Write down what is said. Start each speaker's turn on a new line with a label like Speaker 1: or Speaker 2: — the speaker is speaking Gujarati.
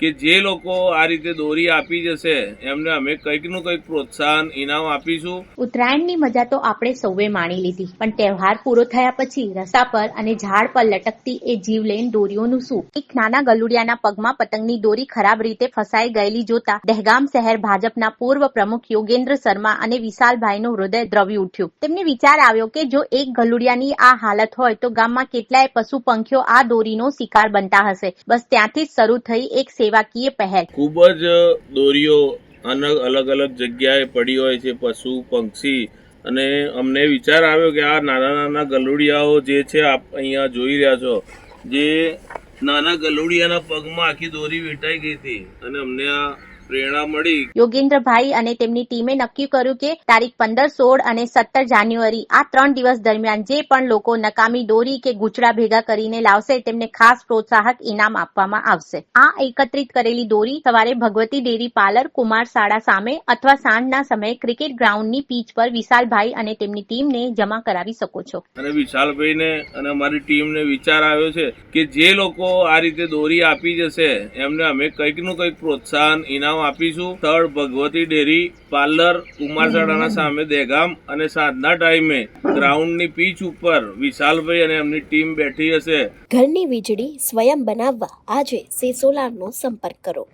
Speaker 1: કે જે લોકો આ રીતે દોરી આપી જશે એમને અમે કંઈકનું કંઈક પ્રોત્સાહન ઇનામ આપીશું.
Speaker 2: ઉત્તરાયણની મજા તો આપણે સૌએ માણી લીધી, પણ તહેવાર પૂરો થયા પછી રસ્તા પર અને ઝાડ પર લટકતી એ જીવલેણ દોરીઓનું શું? એક નાના ગલુડિયાના પગમાં પતંગની દોરી ખરાબ રીતે ફસાઈ ગયેલી જોતા દહેગામ શહેર ભાજપના પૂર્વ પ્રમુખ યોગેન્દ્ર શર્મા અને વિશાલભાઈનું હૃદય દ્રવી ઉઠ્યું. તેમને વિચાર આવ્યો કે જો એક ગલુડિયાની આ હાલત હોય તો ગામમાં કેટલાય પશુ પંખીઓ આ દોરીનો શિકાર બનતા હશે. બસ ત્યાંથી જ શરૂ થઈ એક સેવાકીય પહેલ.
Speaker 1: ખૂબ જ દોરીઓ અલગ અલગ જગ્યાએ પડી હોય છે, પશુ પક્ષી, અને અમને વિચાર આવ્યો કે આ નાના નાના ગલુડિયાઓ જે છે આપ અહીંયા જોઈ રહ્યા છો, જે નાના ગલુડિયાના પગમાં આખી દોરી વીંટાઈ ગઈ હતી અને અમને આ પ્રેરણા મળી.
Speaker 2: યોગેન્દ્રભાઈ અને તેમની ટીમે નક્કી કર્યું કે તારીખ 15, 16 અને 17 જાન્યુઆરી આ 3 દિવસ દરમિયાન જે પણ લોકો નકામી દોરી કે ગુચડા ભેગા કરીને લાવશે તેમને ખાસ પ્રોત્સાહક ઇનામ આપવામાં આવશે. આ એકત્રિત કરેલી દોરી સવારે ભગવતી ડેરી પાર્લર, કુમાર શાળા સામે અથવા સાંજના સમયે ક્રિકેટ ગ્રાઉન્ડની પીચ પર વિશાલભાઈ અને તેમની ટીમને જમા કરાવી શકો છો.
Speaker 1: અને વિશાલભાઈને અને અમારી ટીમને વિચાર આવ્યો છે કે જે લોકો આ રીતે દોરી આપી જશે એમને અમે કંઈકનું કંઈક પ્રોત્સાહન ઇનામ આપીશું. સ્થળ ભગવતી ડેરી પાર્લર, કુમારશાળાના સામે દહેગામ, અને સાંજના ટાઈમે ગ્રાઉન્ડની પીચ ઉપર વિશાલભાઈ અને એમની ટીમ બેઠી હશે.
Speaker 3: ઘરની વીજળી સ્વયં બનાવવા આજે સે સોલારનો સંપર્ક કરો.